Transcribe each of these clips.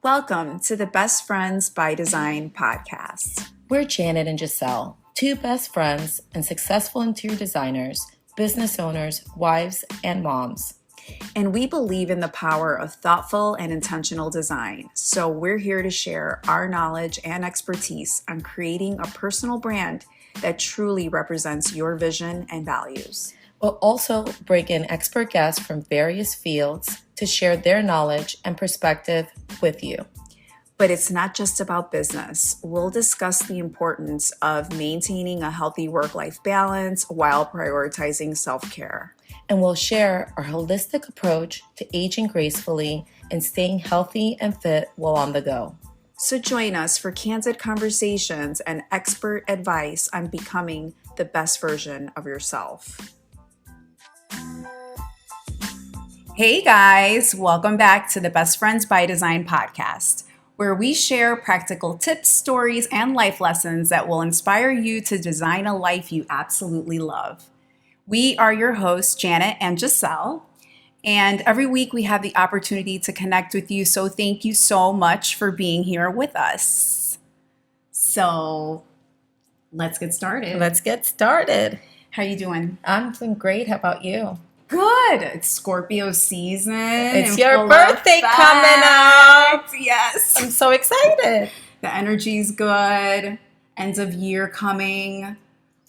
Welcome to the Best Friends by Design podcast. We're Janet and Giselle, two best friends and successful interior designers, business owners, wives, and moms. And we believe in the power of thoughtful and intentional design. So we're here to share our knowledge and expertise on creating a personal brand that truly represents your vision and values. We'll also bring in expert guests from various fields to share their knowledge and perspective with you. But it's not just about business. We'll discuss the importance of maintaining a healthy work-life balance while prioritizing self-care. And we'll share our holistic approach to aging gracefully and staying healthy and fit while on the go. So join us for candid conversations and expert advice on becoming the best version of yourself. Hey guys, welcome back to the Best Friends by Design podcast, where we share practical tips, stories, and life lessons that will inspire you to design a life you absolutely love. We are your hosts, Janet and Giselle, and every week we have the opportunity to connect with you, so thank you so much for being here with us. So let's get started. How are you doing? I'm doing great. How about you? Good. It's Scorpio season. It's your birthday coming up. Yes. I'm so excited. The energy's good. End of year coming.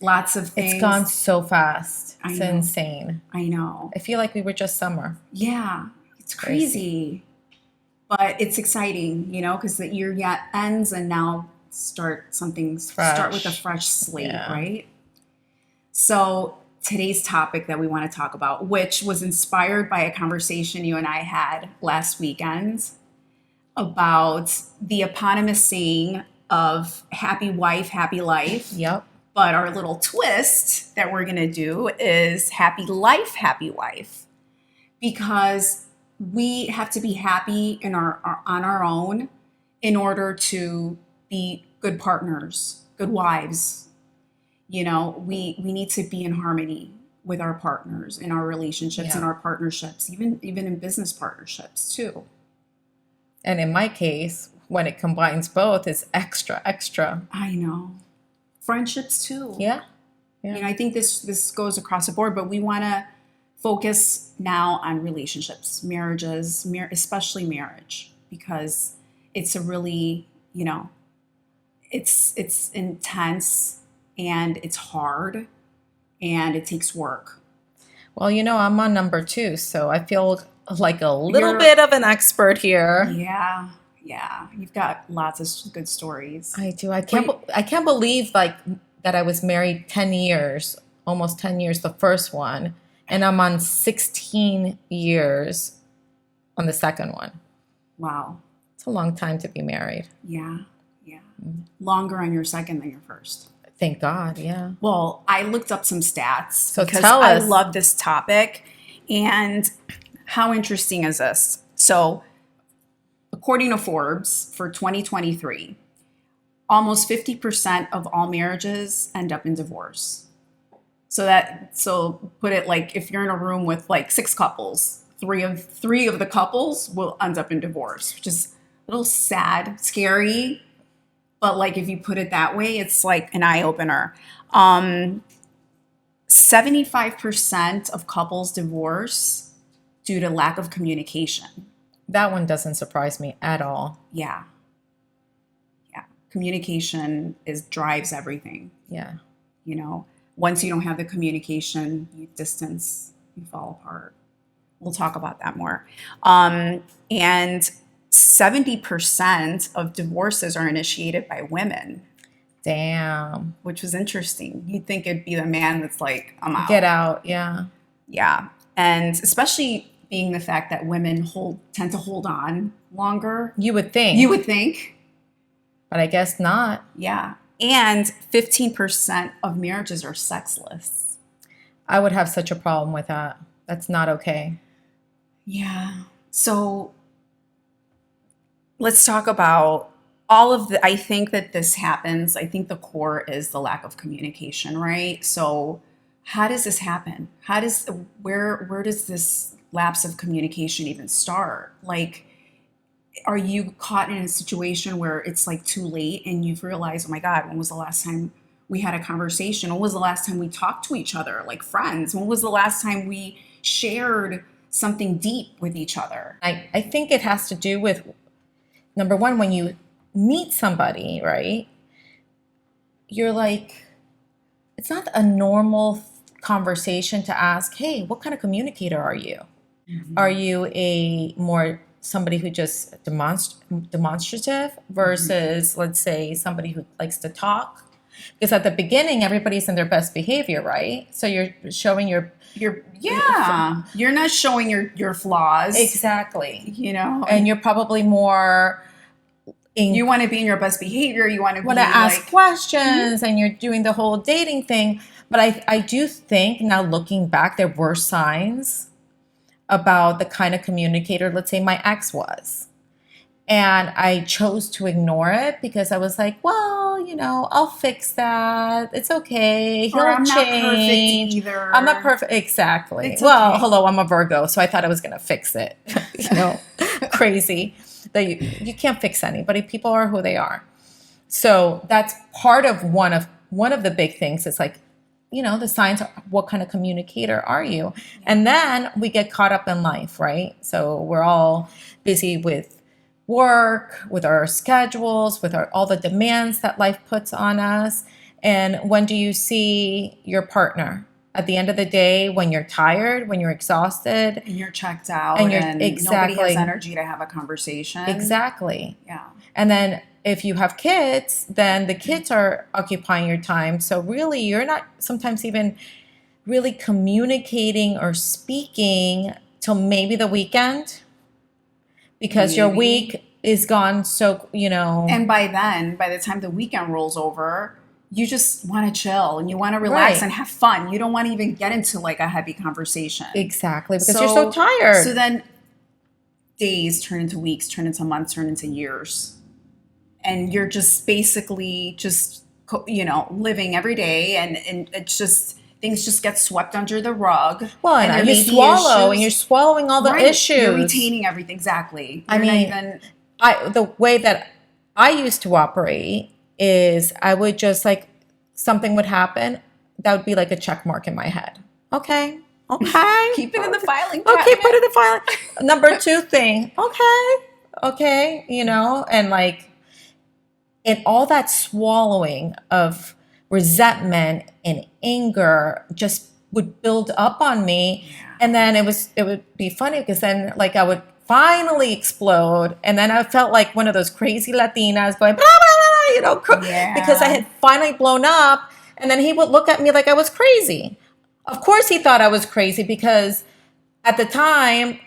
Lots of things. It's gone so fast. I It's know. insane. I know. I feel like we were just summer. Yeah. It's crazy. But it's exciting, because the year yet ends and now start with a fresh slate, right? So today's topic that we want to talk about, which was inspired by a conversation you and I had last weekend about the eponymous saying of happy wife, happy life. Yep. But our little twist that we're going to do is happy life, happy wife. Because we have to be happy on our own in order to be good partners, good wives. We need to be in harmony with our partners in our relationships and our partnerships, even in business partnerships too. And in my case, when it combines both, it's extra. I know. Friendships too. Yeah. I think this goes across the board, but we want to focus now on relationships, marriages, especially marriage, because it's a really, it's intense. And it's hard, and it takes work. Well, I'm on number 2, so I feel like a little bit of an expert here. Yeah. You've got lots of good stories. I do. I can't believe that I was married 10 years, almost 10 years, the first one, and I'm on 16 years on the second one. Wow. It's a long time to be married. Yeah. Longer on your second than your first. Thank God, yeah. Well, I looked up some stats because tell us. I love this topic. And how interesting is this? So, according to Forbes, for 2023, almost 50% of all marriages end up in divorce. So put it like if you're in a room with like 6 couples, three of the couples will end up in divorce, which is a little sad, scary. But like if you put it that way, it's like an eye-opener. 75% of couples divorce due to lack of communication. That one doesn't surprise me at all. Yeah. Communication drives everything. Yeah. Once you don't have the communication, you distance, you fall apart. We'll talk about that more. And 70% of divorces are initiated by women. Damn. Which was interesting. You'd think it'd be the man that's like, I'm out. Get out, yeah. Yeah. And especially being the fact that women tend to hold on longer. You would think. But I guess not. Yeah. And 15% of marriages are sexless. I would have such a problem with that. That's not okay. Yeah. So let's talk about all of I think that this happens. I think the core is the lack of communication, right? So how does this happen? Where does this lapse of communication even start? Like, are you caught in a situation where it's like too late and you've realized, oh my God, when was the last time we had a conversation? When was the last time we talked to each other like friends? When was the last time we shared something deep with each other? I think it has to do with, number one, when you meet somebody, right? You're like, it's not a normal conversation to ask, hey, what kind of communicator are you? Are you a more somebody who just demonstrative versus, let's say, somebody who likes to talk? Because at the beginning, everybody's in their best behavior, right? So you're showing You're you're not showing your flaws. exactly, You know, and you're probably more you want to be in your best behavior. You want to be ask like, questions, and you're doing the whole dating thing. But I do think now, looking back, there were signs about the kind of communicator, let's say, my ex was. And I chose to ignore it because I was like, well, I'll fix that. It's okay. or He'll I'm not perfect change. either. I'm not perfect. Exactly. It's Well, okay. hello, I'm a Virgo, so I thought I was going to fix it. Crazy that you can't fix anybody. People are who they are. So that's part of one of the big things. It's like, the signs are, what kind of communicator are you? And then we get caught up in life, right? So we're all busy with work, with our schedules, with all the demands that life puts on us. And when do you see your partner? At the end of the day, when you're tired, when you're exhausted, and you're checked out, and you're nobody exactly has energy to have a conversation. exactly. Yeah. And then if you have kids, then the kids are occupying your time. So really, you're not sometimes even really communicating or speaking till maybe the weekend because your Maybe. week is gone. So, And by then, by the time the weekend rolls over, you just want to chill and you want to relax Right. and have fun. You don't want to even get into like a heavy conversation. Exactly, because you're so tired. So then days turn into weeks, turn into months, turn into years. And you're just basically just, living every day, and it's just, things just get swept under the rug. Well, and there you may be swallow, and issues. you're swallowing all the Right. issues. You're retaining everything. Exactly. I You're not mean, even, the way that I used to operate is I would just like something would happen that would be like a check mark in my head. Okay. keep it in the filing Okay, cabinet. put it in the file. Number two thing. Okay, and like and all that swallowing of resentment and anger just would build up on me. Yeah. And then it would be funny because then like I would finally explode, and then I felt like one of those crazy Latinas going blah, blah, blah, Yeah. because I had finally blown up, and then he would look at me like I was crazy. Of course he thought I was crazy because at the time,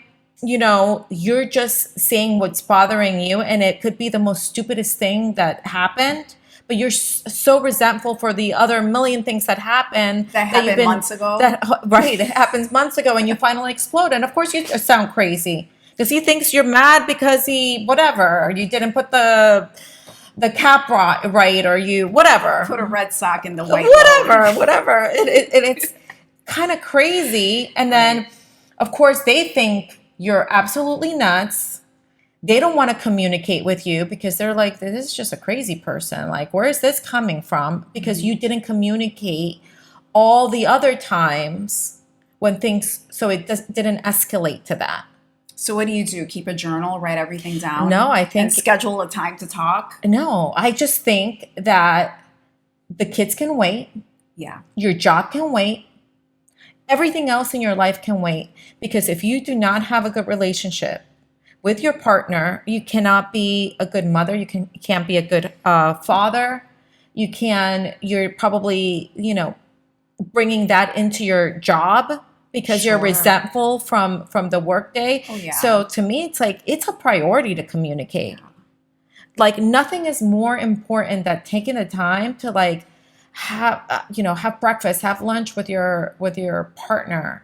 you're just saying what's bothering you, and it could be the most stupidest thing that happened, but you're so resentful for the other million things that happened That happened months ago. Right, it happens months ago, and you finally explode, and of course you sound crazy because he thinks you're mad because whatever, you didn't put the cap right, or you whatever, Put a red sock in the white whatever. It's kind of crazy, and then of course they think you're absolutely nuts. They don't want to communicate with you because they're like, this is just a crazy person. Like, where is this coming from? Because you didn't communicate all the other times when things, so it didn't escalate to that. So what do you do? Keep a journal, write everything down? No, I think. And schedule a time to talk? No, I just think that the kids can wait. Yeah. Your job can wait. Everything else in your life can wait, because if you do not have a good relationship with your partner, you cannot be a good mother. You can't be a good father. You're probably, bringing that into your job because you're Sure. resentful from the workday. Oh, yeah. So to me, it's like, it's a priority to communicate. Like nothing is more important than taking the time to like, have breakfast, have lunch with your partner,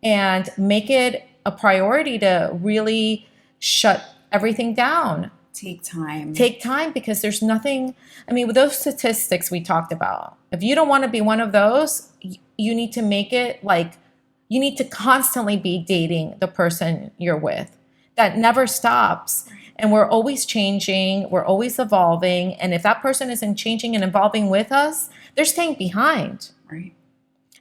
and make it a priority to really shut everything down. Take time. Because there's nothing. I mean, with those statistics we talked about, if you don't want to be one of those, you need to make it like you need to constantly be dating the person you're with. That never stops. And we're always changing, we're always evolving. And if that person isn't changing and evolving with us, they're staying behind. Right.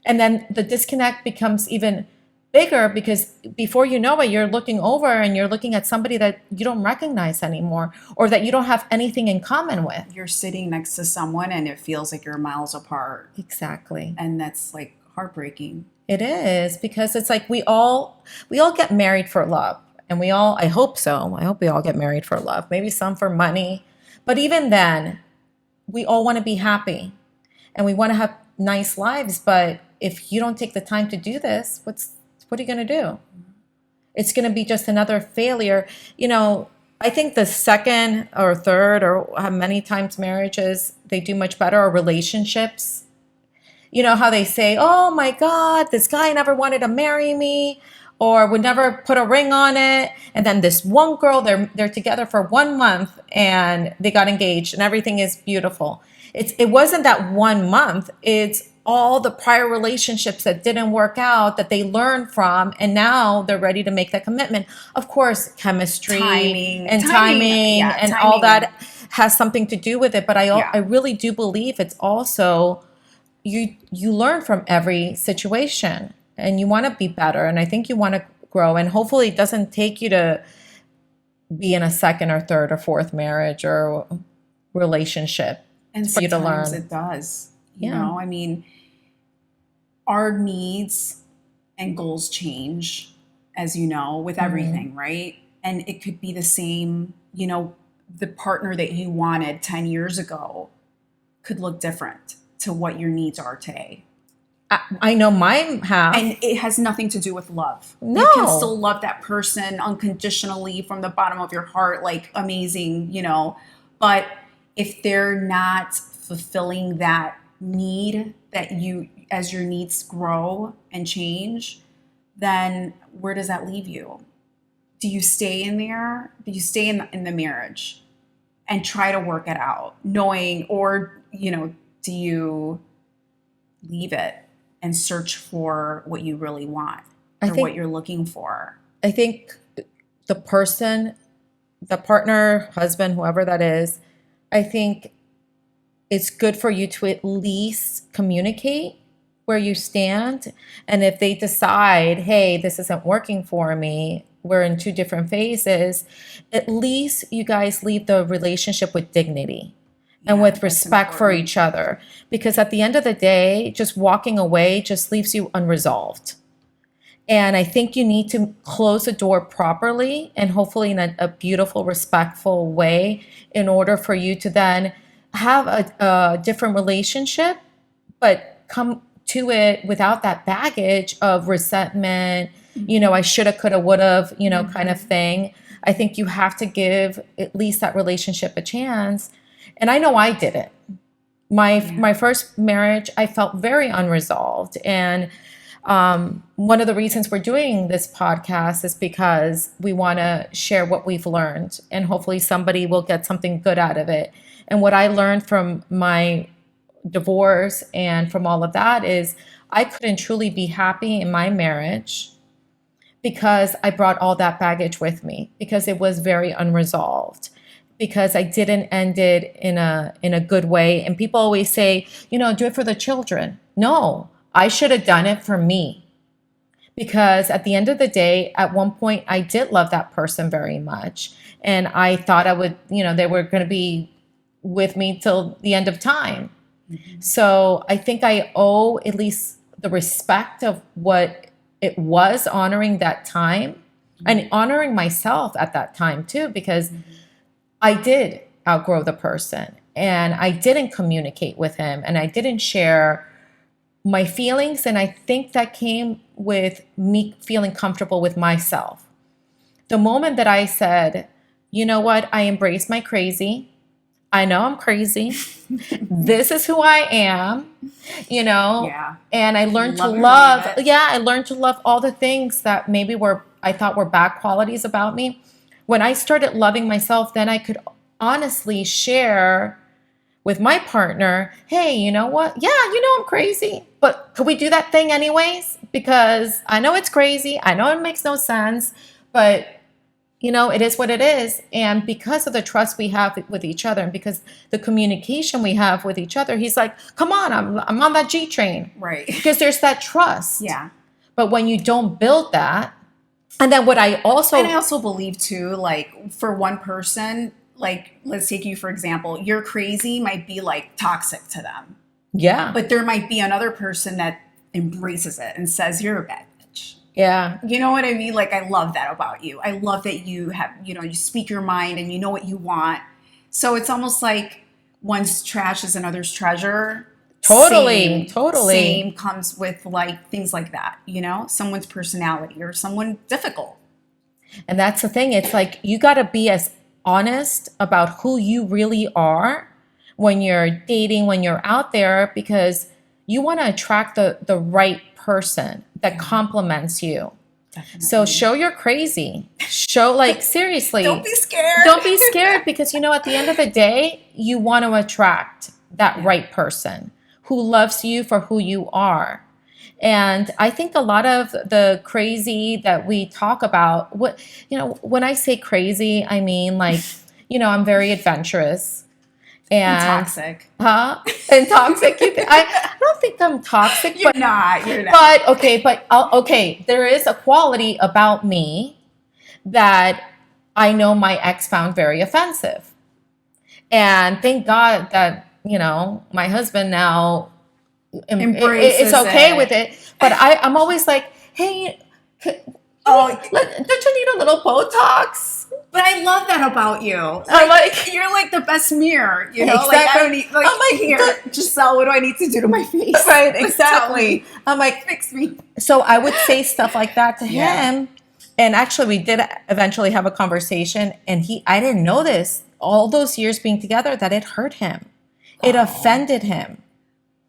And then the disconnect becomes even bigger because before you know it, you're looking over and you're looking at somebody that you don't recognize anymore or that you don't have anything in common with. You're sitting next to someone and it feels like you're miles apart. Exactly. And that's like heartbreaking. It is, because it's like we all get married for love. And I hope so. I hope we all get married for love. Maybe some for money. But even then, we all want to be happy and we want to have nice lives. But if you don't take the time to do this, what are you going to do? It's going to be just another failure. I think the second or third or how many times marriages they do much better are relationships. You know how they say, oh my God, this guy never wanted to marry me or would never put a ring on it. And then this one girl, they're together for 1 month and they got engaged and everything is beautiful. It wasn't that 1 month. It's all the prior relationships that didn't work out that they learned from. And now they're ready to make that commitment. Of course, chemistry and timing and all that has something to do with it. But I really do believe it's also you learn from every situation and you want to be better. And I think you want to grow. And hopefully it doesn't take you to be in a second or third or fourth marriage or relationship and for you to learn. It does. You know, I mean, our needs and goals change, as you know, with everything, right? And it could be the same, the partner that you wanted 10 years ago could look different to what your needs are today. I know mine have. And it has nothing to do with love. No. You can still love that person unconditionally from the bottom of your heart, like amazing, But if they're not fulfilling that need that as your needs grow and change, then where does that leave you? Do you stay in there? Do you stay in the marriage and try to work it out, knowing, or, do you leave it and search for what you really want or what you're looking for? I think the person, the partner, husband, whoever that is, I think it's good for you to at least communicate where you stand. And if they decide, hey, this isn't working for me, we're in two different phases, at least you guys leave the relationship with dignity and with respect for each other. Because at the end of the day, just walking away just leaves you unresolved. And I think you need to close the door properly and hopefully in a beautiful, respectful way in order for you to then have a different relationship, but come to it without that baggage of resentment, I shoulda, coulda, woulda, kind of thing. I think you have to give at least that relationship a chance. And I know I did it. My first marriage, I felt very unresolved. And one of the reasons we're doing this podcast is because we want to share what we've learned and hopefully somebody will get something good out of it. And what I learned from my divorce and from all of that is I couldn't truly be happy in my marriage because I brought all that baggage with me, because it was very unresolved, because I didn't end it in a good way. And people always say, do it for the children. No, I should have done it for me. Because at the end of the day, at one point, I did love that person very much. And I thought I would, they were going to be with me till the end of time. Mm-hmm. So I think I owe at least the respect of what it was, honoring that time, mm-hmm. and honoring myself at that time too, because mm-hmm. I did outgrow the person and I didn't communicate with him and I didn't share my feelings. And I think that came with me feeling comfortable with myself. The moment that I said, you know what, I embrace my crazy. I know I'm crazy. This is who I am, Yeah. And I learned to love. I learned to love all the things that maybe I thought were bad qualities about me. When I started loving myself, then I could honestly share with my partner, hey, you know what? Yeah, I'm crazy, but could we do that thing anyways? Because I know it's crazy. I know it makes no sense, but it is what it is. And because of the trust we have with each other and because the communication we have with each other, he's like, come on, I'm on that G train. Right. Because there's that trust. Yeah. But when you don't build that, and then what I also believe too, like for one person, like let's take you for example, you're crazy might be like toxic to them. Yeah. But there might be another person that embraces it and says you're a bad bitch. Yeah. You know what I mean? Like I love that about you. I love that you have, you speak your mind and you know what you want. So it's almost like one's trash is another's treasure. Totally. Same comes with like things like that, someone's personality or someone difficult. And that's the thing. It's like you got to be as honest about who you really are when you're dating, when you're out there, because you want to attract the right person that compliments you. Definitely. So show you're crazy. Show like seriously. Don't be scared. Don't be scared because at the end of the day, you want to attract that right person who loves you for who you are. And I think a lot of the crazy that we talk about, when I say crazy, I mean like, I'm very adventurous. And toxic. Huh? And toxic. I don't think I'm toxic. You're not. But okay, there is a quality about me that I know my ex found very offensive. And thank God that, my husband now embraces it's okay with it. But I'm always like, hey, don't you need a little Botox? But I love that about you. You're like the best mirror, Exactly. Like I don't need here, Giselle, what do I need to do to my face? Right, exactly. I'm like, fix me. So I would say stuff like that to him. And actually we did eventually have a conversation and I didn't know this all those years being together that it hurt him. It offended him.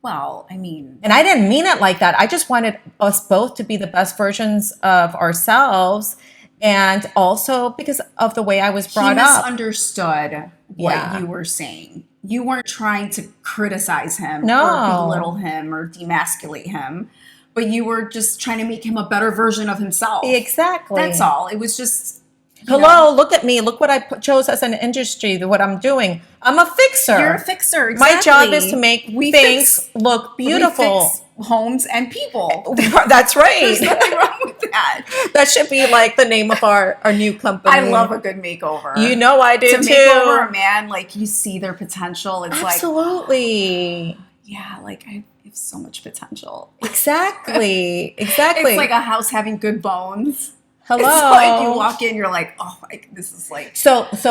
Well, I mean, and I didn't mean it like that. I just wanted us both to be the best versions of ourselves. And also because of the way I was brought up. He misunderstood what you were saying. You weren't trying to criticize him or belittle him or demasculate him, but you were just trying to make him a better version of himself. Exactly. That's all. It was just, look at me. Look what I chose as an industry, what I'm doing. I'm a fixer. You're a fixer, exactly. My job is to make things look beautiful. We fix homes and people. That's right. There's nothing wrong with that. That should be like the name of our new company. I love a good makeover. I do too. To make over a man, like you see their potential. It's absolutely. Yeah, like I have so much potential. Exactly. It's like a house having good bones. Hello. It's like you walk in, you're like, oh, this is like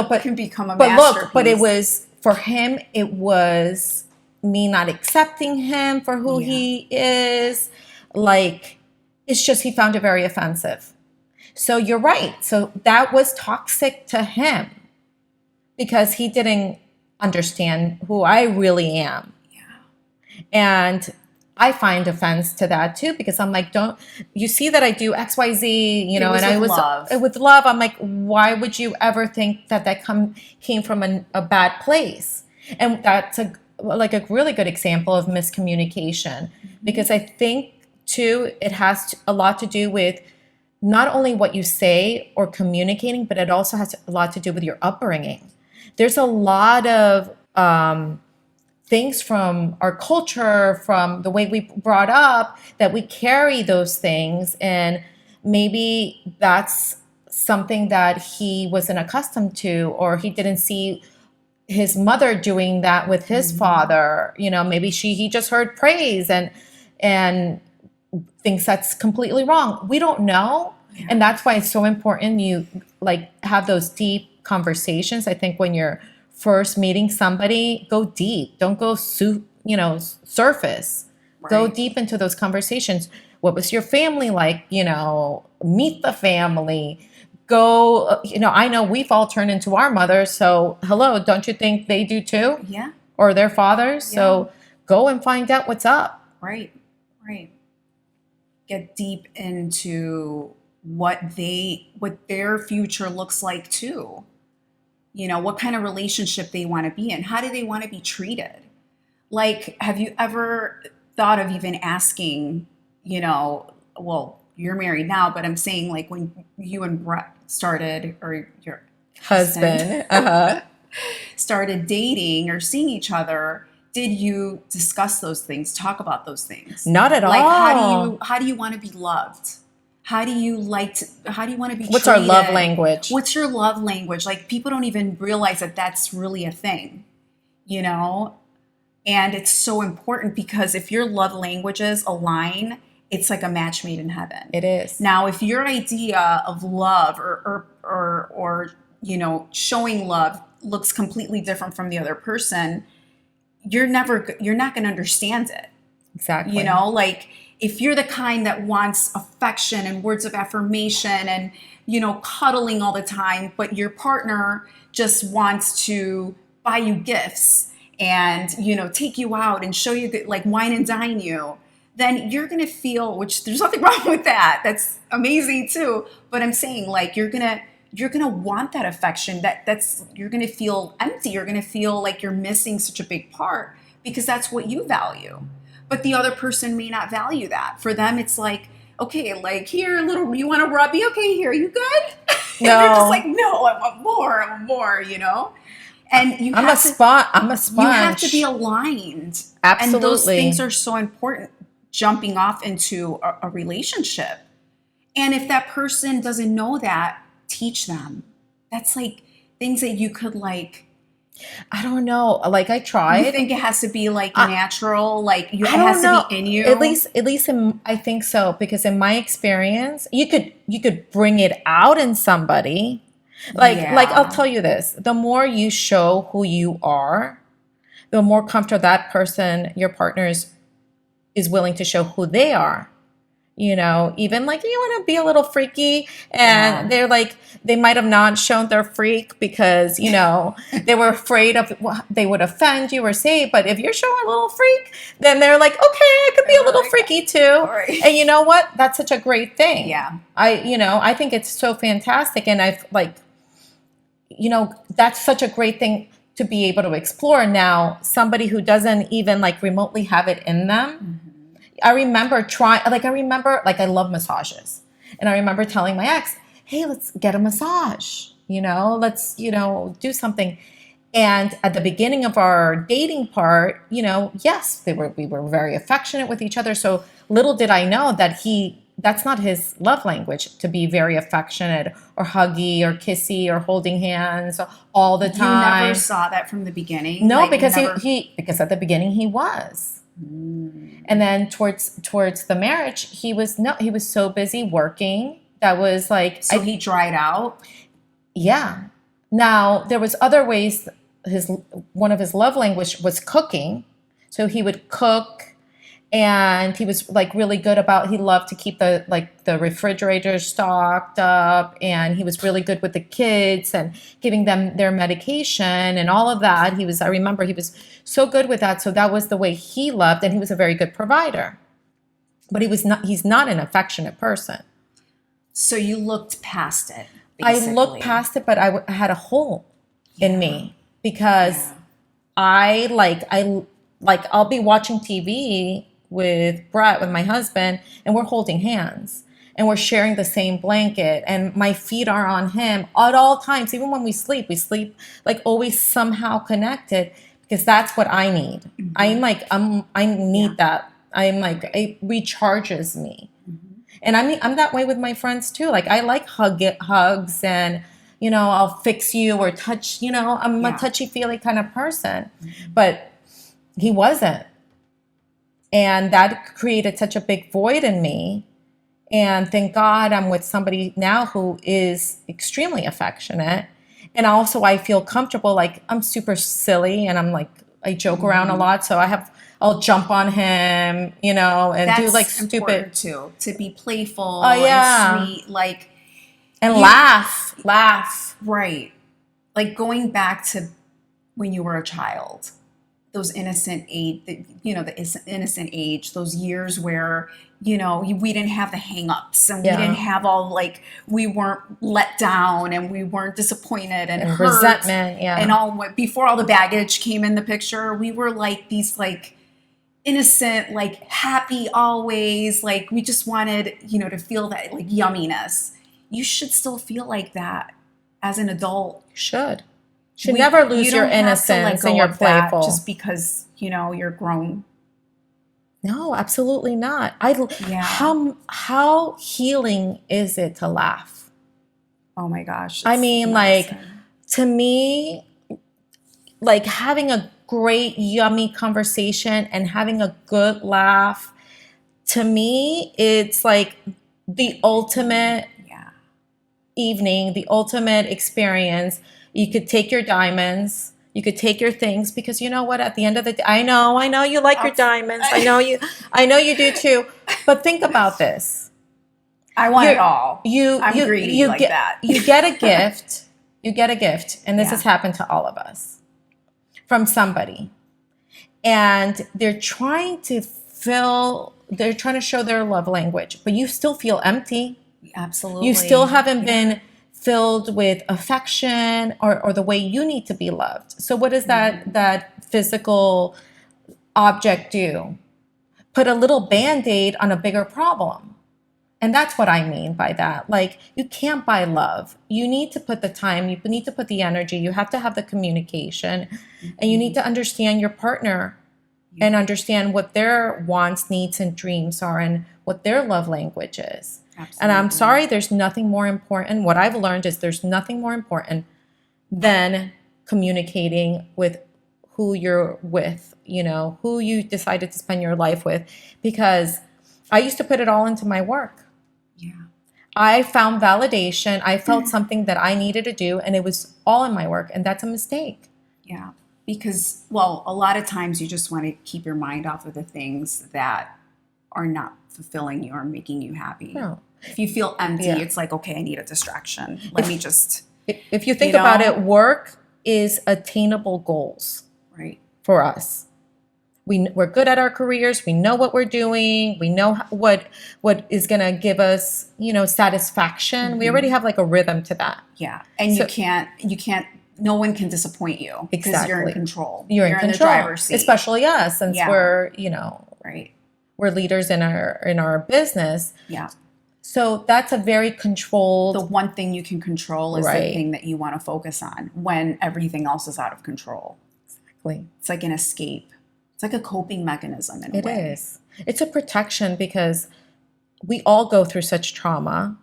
but can become a masterpiece. But it was for him. It was me not accepting him for who he is. Like it's just he found it very offensive. So you're right. So that was toxic to him because he didn't understand who I really am. Yeah, and I find offense to that too, because I'm like, don't you see that I do X, Y, Z, and I was with love. I'm like, why would you ever think that came from a bad place? And that's a really good example of miscommunication, because I think too, it has a lot to do with not only what you say or communicating, but it also has a lot to do with your upbringing. There's a lot of, things from our culture, from the way we brought up, that we carry those things. And maybe that's something that he wasn't accustomed to, or he didn't see his mother doing that with his father. Maybe he just heard praise and thinks that's completely wrong. We don't know. Yeah. And that's why it's so important you have those deep conversations. I think when you're first meeting somebody, go deep. Don't go surface. Right. Go deep into those conversations. What was your family like? Meet the family. Go, I know we've all turned into our mothers. So hello, don't you think they do too? Yeah. Or their fathers? Yeah. So go and find out what's up. Right. Get deep into what their future looks like too. What kind of relationship they want to be in. How do they want to be treated? Like, have you ever thought of even asking, well, you're married now, but I'm saying like when you and started, or your Husband. Uh-huh. started dating or seeing each other, did you discuss those things, talk about those things? Not at Like, all. how do you want to be loved? How do you how do you want to be What's our treated? love language? What's your love language? Like, people don't even realize that that's really a thing, you know? And it's so important, because if your love languages align, it's like a match made in heaven. It is. Now, if your idea of love, or showing love looks completely different from the other person, you're not going to understand it. Exactly. Like, if you're the kind that wants affection and words of affirmation and, cuddling all the time, but your partner just wants to buy you gifts and, take you out and show you like wine and dine you, then you're going to feel, which there's nothing wrong with that. That's amazing too. But I'm saying, like, you're going to want that affection, you're going to feel empty. You're going to feel like you're missing such a big part, because that's what you value. But the other person may not value that. For them, it's like, okay, like, here, you want a rubby? Okay, here, you good? No. And you're just like, no, I want more, And I'm a sponge. You have to be aligned. Absolutely. And those things are so important, jumping off into a relationship. And if that person doesn't know that, teach them. That's like things that you could, like, I don't know. Like, I tried. You think it has to be like natural, like it I has don't know. to be in you? At least I think so, because in my experience, you could bring it out in somebody. Like I'll tell you this: the more you show who you are, the more comfortable that person, your partner, is willing to show who they are. Even like, you want to be a little freaky, and they're like, they might have not shown their freak because, they were afraid of what they would offend you or say. But if you're showing a little freak, then they're like, okay, I could be a little freaky too. Right. And you know what? That's such a great thing. Yeah. I think it's so fantastic. And I've that's such a great thing to be able to explore. Now, somebody who doesn't even like remotely have it in them. Mm-hmm. I remember I love massages. And I remember telling my ex, hey, let's get a massage, let's, do something. And at the beginning of our dating part, yes, we were very affectionate with each other. So little did I know that that's not his love language, to be very affectionate or huggy or kissy or holding hands all the time. You never saw that from the beginning? No, because because at the beginning he was. And then towards the marriage, he was so busy working. That was like, so he dried out. Yeah. Now there was other ways. One of his love language was cooking. So he would cook, and he was like really good he loved to keep the refrigerator stocked up, and he was really good with the kids and giving them their medication and all of that. I remember he was so good with that. So that was the way he loved, and he was a very good provider. But he's not an affectionate person. So you looked past it, I basically. looked past it, but I had a hole in me, because I'll be watching TV with Brett, with my husband, and we're holding hands and we're sharing the same blanket, and my feet are on him at all times. Even when we sleep like always somehow connected, because that's what I need. Mm-hmm. I need that. It recharges me. Mm-hmm. And I'm that way with my friends too. Like, I like hugs and, I'll fix you or touch, I'm a touchy-feely kind of person. Mm-hmm. But he wasn't. And that created such a big void in me. And thank God I'm with somebody now who is extremely affectionate. And also I feel comfortable. Like, I'm super silly, and I joke around a lot. So I'll jump on him, and that's do like stupid too, to be playful and sweet, like, and laugh. Right. Like, going back to when you were a child, those innocent age, the innocent age, those years where, we didn't have the hang-ups, and we didn't have we weren't let down, and we weren't disappointed and hurt, resentment, and all, before all the baggage came in the picture. We were like these innocent, happy always, we just wanted, to feel that yumminess, you should still feel like that as an adult. Should never lose you your don't have to let innocence go and your of that playful. just because, you're grown. No, absolutely not. Yeah. How healing is it to laugh? Oh my gosh. I it's mean, like, medicine. to me, like having a great, yummy conversation and having a good laugh, to me, it's like the ultimate Yeah. evening, the ultimate experience. You could take your diamonds, you could take your things, because you know what? At the end of the day, I know you like your diamonds. I know you do too. But think about this. I want it all. You I'm you greedy you like get that. you get a gift. You get a gift, and this Yeah. has happened to all of us, from somebody, and they're trying to show their love language, but you still feel empty. Absolutely. You still haven't been filled with affection or the way you need to be loved. So what does that physical object do? Put a little band-aid on a bigger problem. And that's what I mean by that. Like, you can't buy love. You need to put the time, you need to put the energy, you have to have the communication, and you need to understand your partner and understand what their wants, needs, and dreams are, and what their love language is. Absolutely. And I'm sorry, there's nothing more important. What I've learned is there's nothing more important than communicating with who you're with, who you decided to spend your life with. Because I used to put it all into my work. Yeah. I found validation. I felt something that I needed to do, and it was all in my work. And that's a mistake. Yeah. Because, well, a lot of times you just want to keep your mind off of the things that are not fulfilling you or making you happy. No. If you feel empty, Yeah. it's like, okay, I need a distraction. Let me just. If you think about it, work is attainable goals. Right. For us. We're good at our careers. We know what we're doing. We know what is going to give us, satisfaction. We already have like a rhythm to that. Yeah. And you can't, no one can disappoint you because you're in control. You're in control. The driver's seat. Especially us, since we're, right. We're leaders in our business. Yeah. So that's a very controlled. The one thing you can control is the thing that you want to focus on when everything else is out of control. Exactly. It's like an escape. It's like a coping mechanism in a way. It is. It's a protection, because we all go through such trauma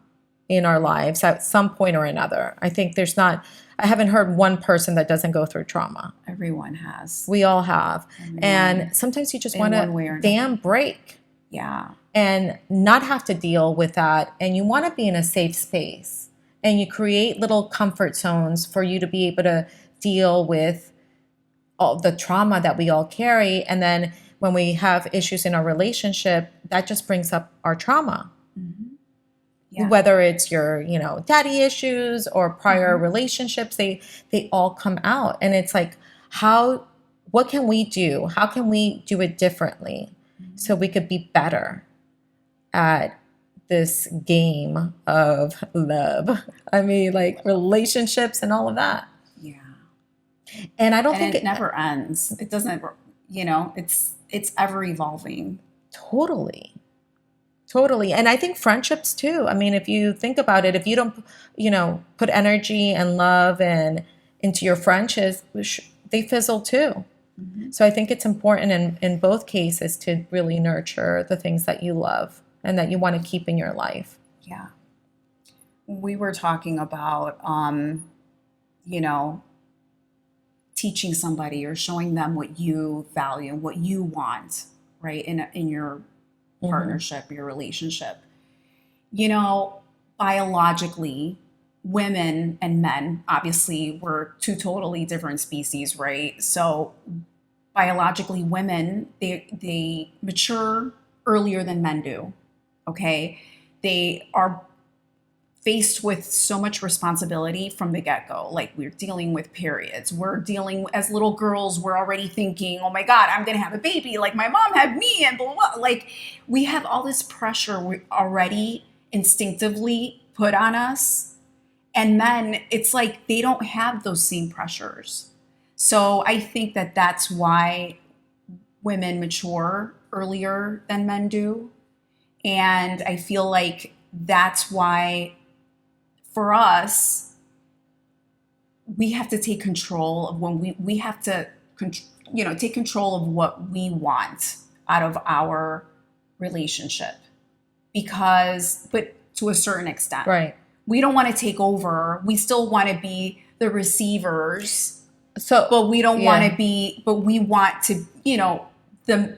in our lives at some point or another. I think I haven't heard one person that doesn't go through trauma. Everyone has. We all have. And sometimes you just want to damn break. Yeah. And not have to deal with that. And you want to be in a safe space. And you create little comfort zones for you to be able to deal with all the trauma that we all carry. And then when we have issues in our relationship, that just brings up our trauma. Mm-hmm. Yeah. Whether it's your, daddy issues or prior relationships, they all come out. And it's like, what can we do? How can we do it differently so we could be better at this game of love? I mean, like relationships and all of that. Yeah. And I don't think it never ends. It doesn't, it's ever evolving. Totally. And I think friendships too. I mean, if you think about it, if you don't, put energy and love into your friendships, they fizzle too. Mm-hmm. So I think it's important in both cases to really nurture the things that you love and that you want to keep in your life. Yeah. We were talking about, teaching somebody or showing them what you value, what you want, right, in your partnership, your relationship. Biologically, women and men, obviously, we're two totally different species, right? So biologically, women, they mature earlier than men do, okay? They are faced with so much responsibility from the get-go. Like, we're dealing with periods. We're dealing, as little girls, we're already thinking, oh my God, I'm going to have a baby. Like my mom had me and blah, blah. Like, we have all this pressure we already instinctively put on us. And men, it's like they don't have those same pressures. So I think that that's why women mature earlier than men do. And I feel like that's why for us, we have to take control of when we have to, take control of what we want out of our relationship. But to a certain extent. Right. We don't want to take over. We still want to be the receivers. So, but we don't yeah. want to be, but we want to,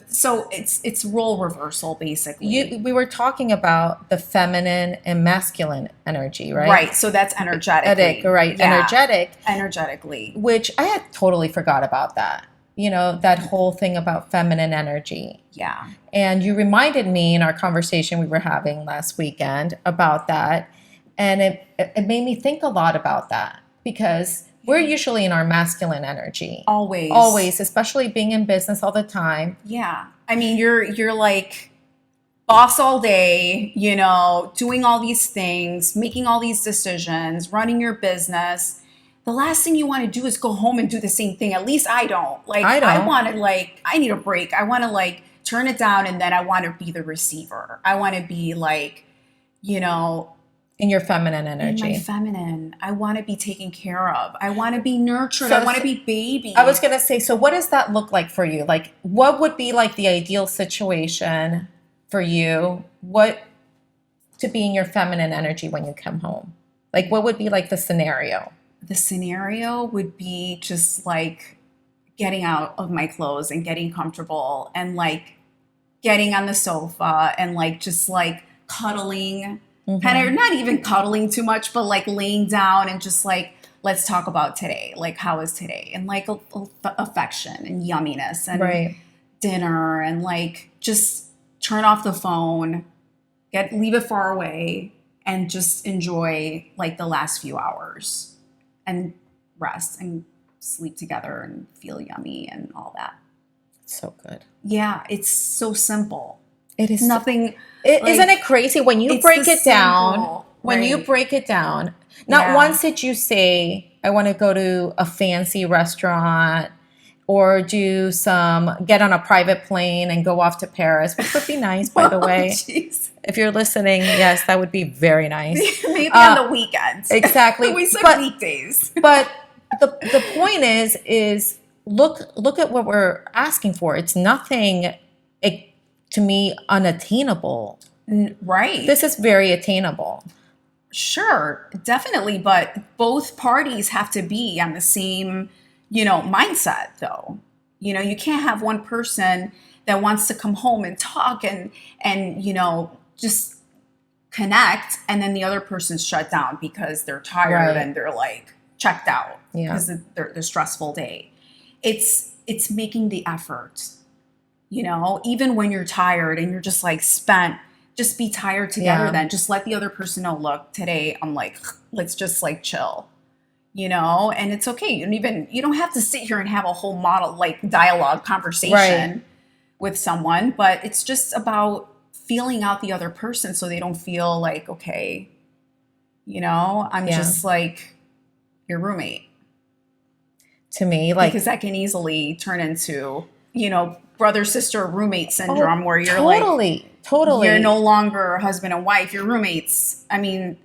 so it's role reversal basically. We were talking about the feminine and masculine energy, right? Right. So that's energetically. Right. Yeah. Energetically. Which I had totally forgot about that. That whole thing about feminine energy. Yeah. And you reminded me in our conversation we were having last weekend about that. And it made me think a lot about that because we're usually in our masculine energy. Always, especially being in business all the time. Yeah. I mean, you're like boss all day, doing all these things, making all these decisions, running your business. The last thing you want to do is go home and do the same thing. At least I don't. I want to I need a break. I want to turn it down, and then I want to be the receiver. I want to be in your feminine energy. In my feminine. I want to be taken care of. I want to be nurtured. I want to be baby. I was going to say, so what does that look like for you? What would be the ideal situation for you? What to be in your feminine energy when you come home? What would be the scenario? The scenario would be just getting out of my clothes and getting comfortable and getting on the sofa and just cuddling, kind of not even cuddling too much, but laying down and just let's talk about today. How is today? And affection and yumminess and dinner and just turn off the phone, leave it far away and just enjoy the last few hours and rest and sleep together and feel yummy and all that. So good. Yeah, it's so simple. It is nothing. Isn't it crazy when you break it down? When you break it down, not once did you say, "I want to go to a fancy restaurant," or get on a private plane and go off to Paris, which would be nice, by the way. Geez. If you're listening, yes, that would be very nice. Maybe on the weekends. Exactly. We said weekdays. But the point is look at what we're asking for. It's nothing, to me, unattainable. Right. This is very attainable. Sure, definitely. But both parties have to be on the same, mindset, though. You can't have one person that wants to come home and talk and just connect, and then the other person's shut down because they're tired and they're checked out because of the stressful day. It's making the effort, even when you're tired and you're just spent, just be tired together. Then just let the other person know, look, today I'm let's just chill, and it's okay. You don't have to sit here and have a whole dialogue conversation with someone, but it's just about feeling out the other person so they don't feel okay, I'm just your roommate. To me, because that can easily turn into, brother, sister, roommate syndrome where you're totally. You're no longer husband and wife, you're roommates. I mean,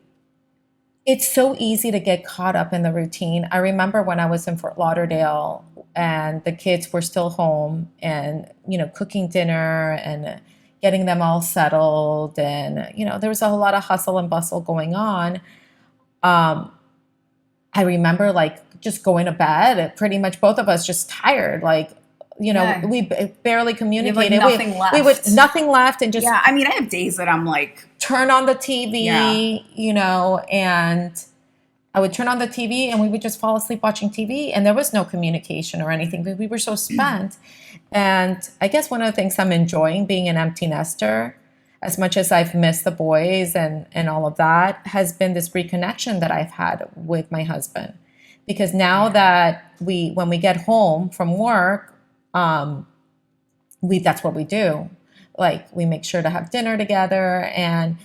it's so easy to get caught up in the routine. I remember when I was in Fort Lauderdale and the kids were still home and, cooking dinner and getting them all settled. And, there was a lot of hustle and bustle going on. I remember just going to bed, pretty much both of us just tired, we barely communicated. Nothing left. We would nothing left and just. Yeah, I mean, I have days that I'm turn on the TV, and I would turn on the TV and we would just fall asleep watching TV, and there was no communication or anything. We were so spent. And I guess one of the things I'm enjoying being an empty nester, as much as I've missed the boys and all of that, has been this reconnection that I've had with my husband. Because now that when we get home from work, that's what we do. We make sure to have dinner together, and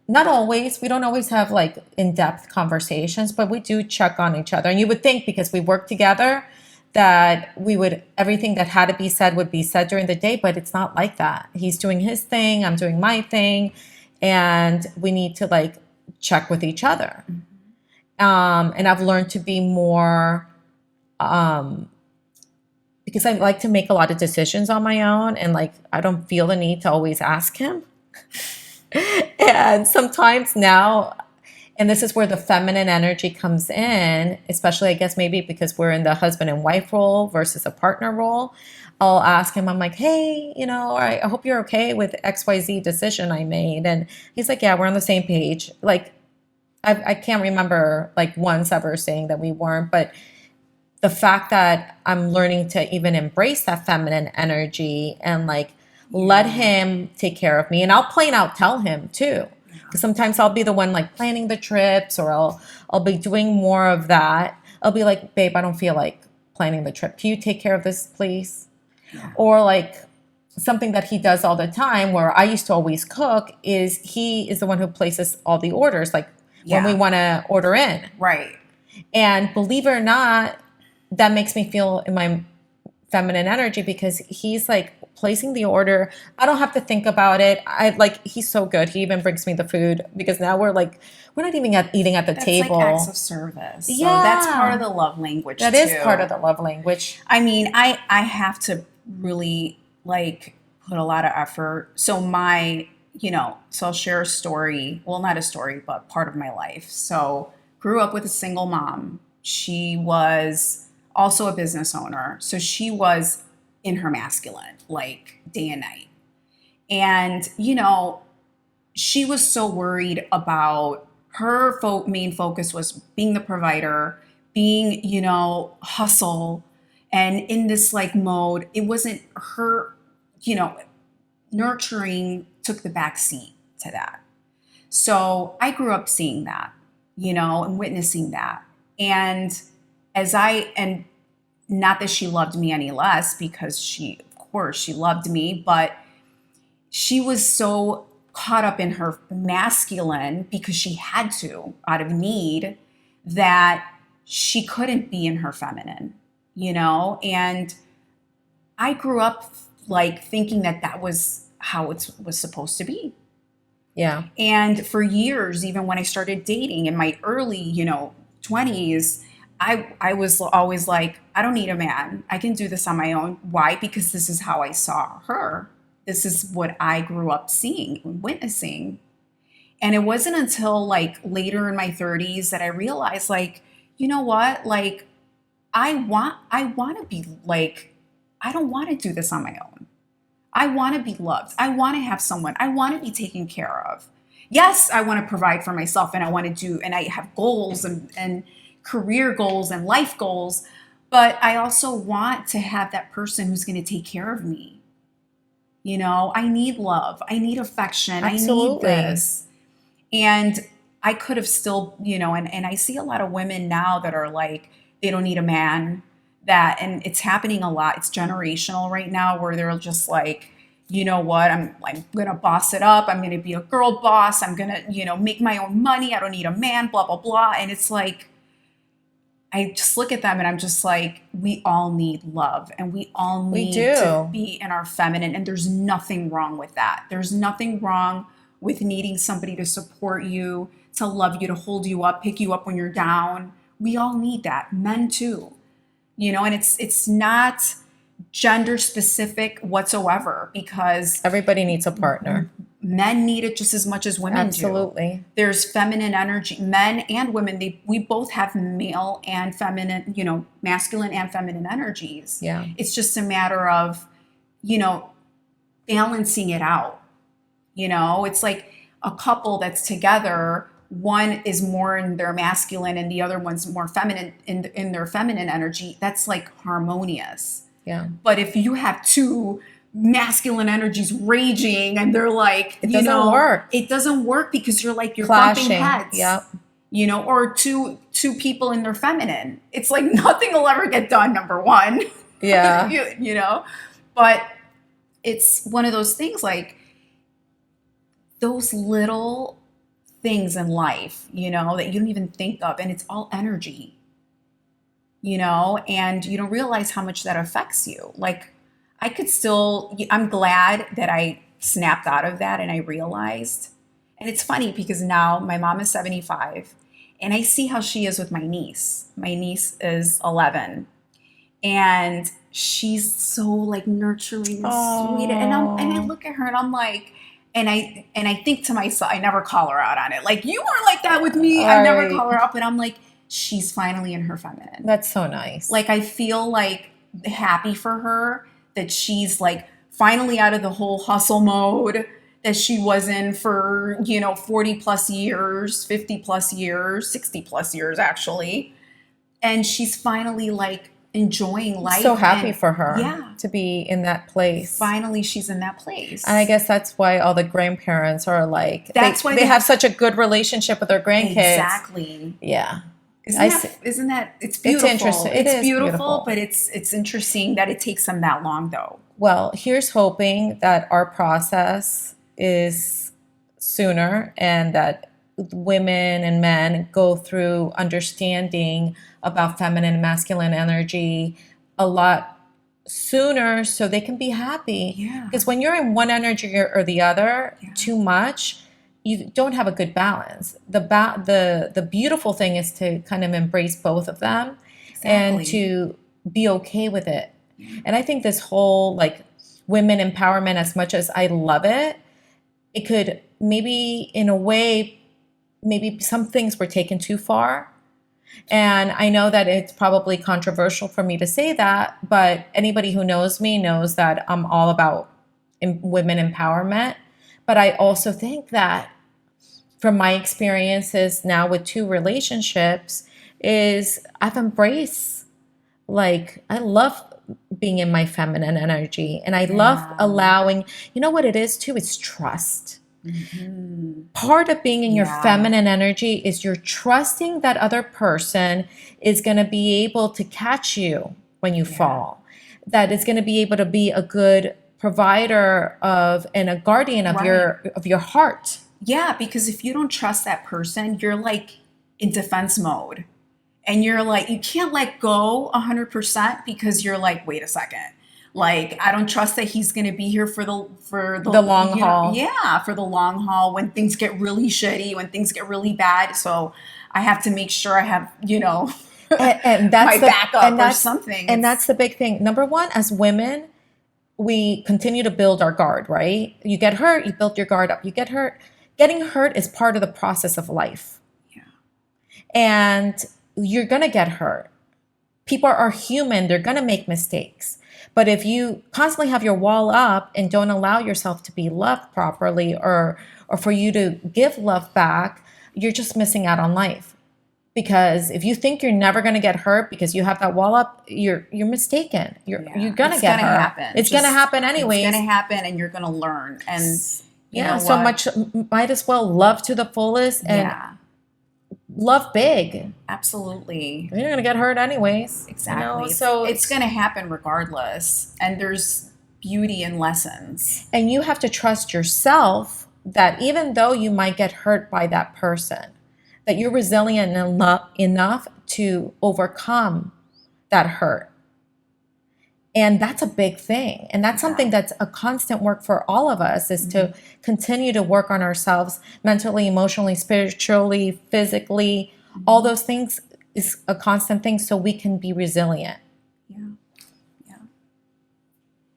we don't always have in-depth conversations, but we do check on each other. And you would think because we work together that everything that had to be said would be said during the day, but it's not like that. He's doing his thing, I'm doing my thing, and we need to check with each other. And I've learned to be more, because I like to make a lot of decisions on my own, and like I don't feel the need to always ask him. And sometimes now, and this is where the feminine energy comes in, especially I guess maybe because we're in the husband and wife role versus a partner role. I'll ask him, I'm like, hey, I hope you're okay with XYZ decision I made. And he's like, yeah, we're on the same page. Like, I can't remember like once ever saying that we weren't, but the fact that I'm learning to even embrace that feminine energy and like let him take care of me. And I'll plain out tell him too. Because sometimes I'll be the one like planning the trips, or I'll be doing more of that. I'll be like, babe, I don't feel like planning the trip. Can you take care of this, please? Yeah. Or like something that he does all the time where I used to always cook is he is the one who places all the orders, like when we want to order in. Right. And believe it or not, that makes me feel in my feminine energy because he's like placing the order. I don't have to think about it. He's so good. He even brings me the food because now we're not even eating at the table. That's like acts of service. So yeah. That's part of the love language That is part of the love language. I mean, I have to really like put a lot of effort. So so I'll share a story. Well, not a story, but part of my life. So grew up with a single mom. She was also a business owner. So she was in her masculine, like day and night. And, she was so worried about her main focus was being the provider, being, hustle. And in this like mode, it wasn't her, nurturing took the back seat to that. So I grew up seeing that, and witnessing that. And and not that she loved me any less, because of course she loved me, but she was so caught up in her masculine because she had to out of need that she couldn't be in her feminine, and I grew up like thinking that was how it was supposed to be. Yeah. And for years, even when I started dating in my early, 20s, I was always like, I don't need a man. I can do this on my own. Why? Because this is how I saw her. This is what I grew up seeing and witnessing. And it wasn't until like later in my 30s that I realized, like, you know what? Like, I want to be like, I don't want to do this on my own. I want to be loved. I want to have someone. I want to be taken care of. Yes, I want to provide for myself, and I want to do, and I have goals and career goals and life goals, but I also want to have that person who's going to take care of me. I need love. I need affection. Absolutely. I need this. And I could have still, and I see a lot of women now that are like, they don't need a man, and it's happening a lot. It's generational right now where they're just like, you know what, I'm going to boss it up. I'm going to be a girl boss. I'm going to, make my own money. I don't need a man, blah, blah, blah. And it's like, I just look at them and I'm just like, we all need love, and we all need to be in our feminine. And there's nothing wrong with that. There's nothing wrong with needing somebody to support you, to love you, to hold you up, pick you up when you're down. We all need that. Men too, and it's not gender specific whatsoever, because everybody needs a partner. Men need it just as much as women Absolutely. do. There's feminine energy. Men and women, we both have male and feminine, masculine and feminine energies. Yeah. It's just a matter of, balancing it out. It's like a couple that's together. One is more in their masculine and the other one's more feminine in their feminine energy. That's like harmonious. Yeah. But if you have two masculine energies raging and they're like, it doesn't work. It doesn't work because you're clashing. Bumping heads. Yep. Or two people in their feminine. It's like nothing will ever get done, number one. Yeah. But it's one of those things, like those little things in life, that you don't even think of, and it's all energy, and you don't realize how much that affects you. Like, I'm glad that I snapped out of that and I realized. And it's funny because now my mom is 75 And I see how she is with my niece. My niece is 11, and she's so like nurturing and sweet. And I Oh, look at her and I'm like, and I think to myself, I never call her out on it. Like, you weren't like that with me. I never right. call her out, but I'm like, she's finally in her feminine. That's so nice. Like, I feel like happy for her that she's like finally out of the whole hustle mode that she was in for, 40 plus years, 50 plus years, 60 plus years actually. And she's finally like enjoying I'm so life. happy And for her yeah, to be in that place. finally she's in that And I place. guess that's why all the grandparents are like That's why they have such a good relationship with their grandkids. exactly. Yeah. Isn't I that see. isn't that it's It's beautiful. interesting. It It's is beautiful, beautiful. but it's interesting that it takes them that long though. Well, here's hoping that our process is sooner and that women and men go through understanding about feminine and masculine energy a lot sooner so they can be happy. Yeah. Because when you're in one energy or the other Yeah. too much, you don't have a good balance. The beautiful thing is to kind of embrace both of them and Exactly. to be okay with it. And I think this whole like women empowerment, as much as I love it, it could maybe in a way, maybe some things were taken too far. And I know that it's probably controversial for me to say that, but anybody who knows me knows that I'm all about women empowerment. But I also think that from my experiences now with two relationships is I've embraced, like, I love being in my feminine energy and I love Yeah. allowing, you know what it is too? It's trust. Mm-hmm. Part of being in your Yeah. feminine energy is you're trusting that other person is going to be able to catch you when you Yeah. fall, that is going to be able to be a good provider of and a guardian of Right. your heart. Yeah, because if you don't trust that person, you're like in defense mode. And you're like, you can't let go 100% because you're like, wait a second. Like, I don't trust that he's going to be here for The long haul. yeah, for the long haul when things get really shitty, when things get really bad. So I have to make sure I have, And that's my the backup and or that's something. and that's the big thing. Number one, as women, we continue to build our guard, right? You get hurt, you build your guard up. You get hurt. Getting hurt is part of the process of life. Yeah. And you're going to get hurt. People are human, they're going to make mistakes. But if you constantly have your wall up and don't allow yourself to be loved properly or for you to give love back, you're just missing out on life. Because if you think you're never going to get hurt because you have that wall up, you're mistaken. You're going to It's get gonna hurt. happen. It's going to Just- happen anyways. It's gonna happen, and you're gonna learn. And you Yeah, know so what? much might as well love to the fullest and Yeah, love big. absolutely. You're going to get hurt anyways. Exactly. So it's going to happen regardless. And there's beauty in lessons. and you have to trust yourself that even though you might get hurt by that person, that you're resilient enough to overcome that hurt. And that's a big thing. And that's something that's a constant work for all of us is to continue to work on ourselves mentally, emotionally, spiritually, physically. All those things is a constant thing so we can be resilient. Yeah. Yeah.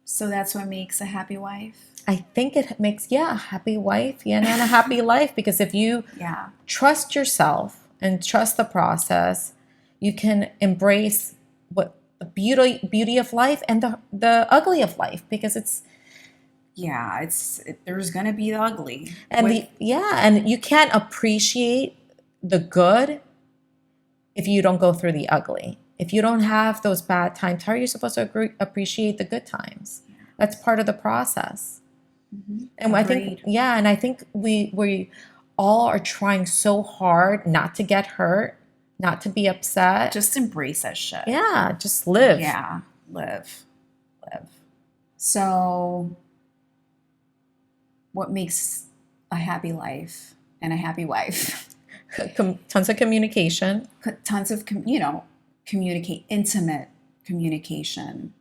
So that's what makes a happy wife. I think it makes, a happy wife, and a happy life. Because if you Yeah. trust yourself and trust the process, you can embrace what the beauty of life and the ugly of life, because it's Yeah. There's going to be the ugly. and With- and you can't appreciate the good if you don't go through the ugly. If you don't have those bad times, how are you supposed to appreciate the good times? That's part of the process. And I think, Agreed. and I think we all are trying so hard not to get hurt, not to be upset. Just embrace that shit. Just live. Yeah. Live. So what makes a happy life and a happy wife? Tons of communication. Tons of, communicate, intimate communication,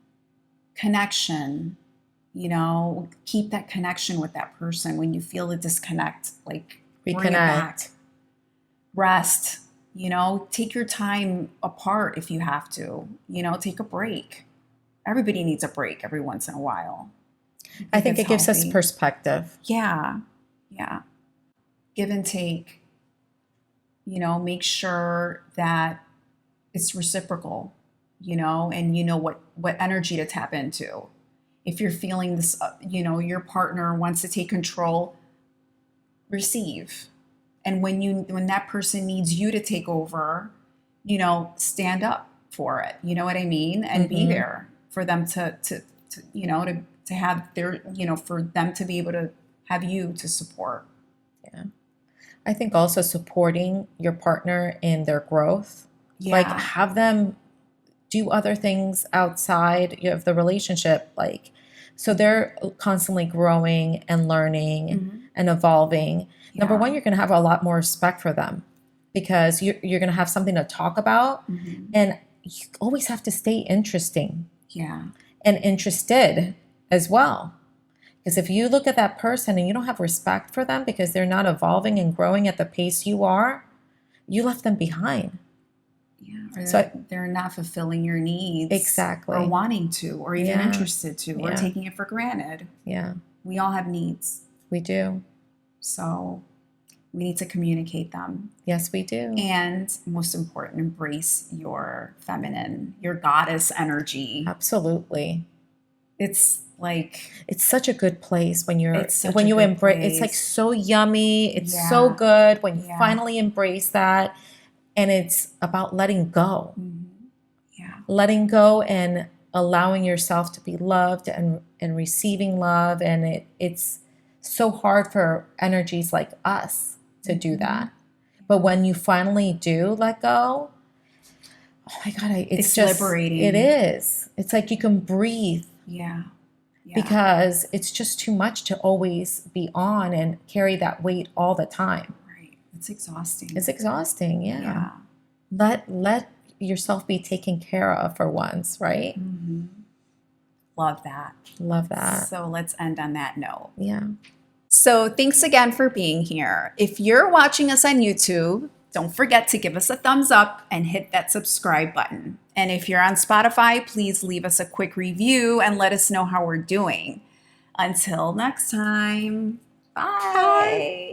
connection, keep that connection with that person when you feel the disconnect, like bring it Reconnect. back. Rest, You know, take your time apart if you have to. You know, take a break. Everybody needs a break every once in a while. I think it's it gives us healthy. perspective. Yeah. Yeah. Give and take. You know, make sure that it's reciprocal, you know, and you know what energy to tap into. If you're feeling this, you know, your partner wants to take control, receive. And when that person needs you to take over, you know, stand up for it. You know what I mean? And be there for them to you know, to have their, you know, for them to be able to have you to support. Yeah. I think also supporting your partner in their growth, like Yeah. have them do other things outside of the relationship, like so they're constantly growing and learning and evolving. Number Yeah. one, you're going to have a lot more respect for them because you're going to have something to talk about, and you always have to stay interesting Yeah. and interested as well. Because if you look at that person and you don't have respect for them because they're not evolving and growing at the pace you are, you left them behind. Yeah, or So they're not fulfilling your needs. Exactly. Or wanting to, or even Yeah. interested to, or Yeah. taking it for granted. Yeah, We all have needs. we do. So we need to communicate them. Yes, we do. And most important, embrace your feminine, your goddess energy. Absolutely. It's like, It's such a good place when It's such when a you good embrace. It's like place. so yummy. It's Yeah. so good when you Yeah. finally embrace that, and it's about letting go. yeah, Letting go and allowing yourself to be loved and receiving love, and it's so hard for energies like us to do that. But when you finally do let go, oh my God, It's just liberating. It is. It's like you can breathe yeah, yeah. because it's just too much to always be on and carry that weight all the time. Right. It's exhausting. It's exhausting. Yeah. Yeah. Let yourself be taken care of for once, right? Love that. Love that. So let's end on that note. Yeah. So thanks again for being here. If you're watching us on YouTube, don't forget to give us a thumbs up and hit that subscribe button. And if you're on Spotify, please leave us a quick review and let us know how we're doing. Until next time, bye.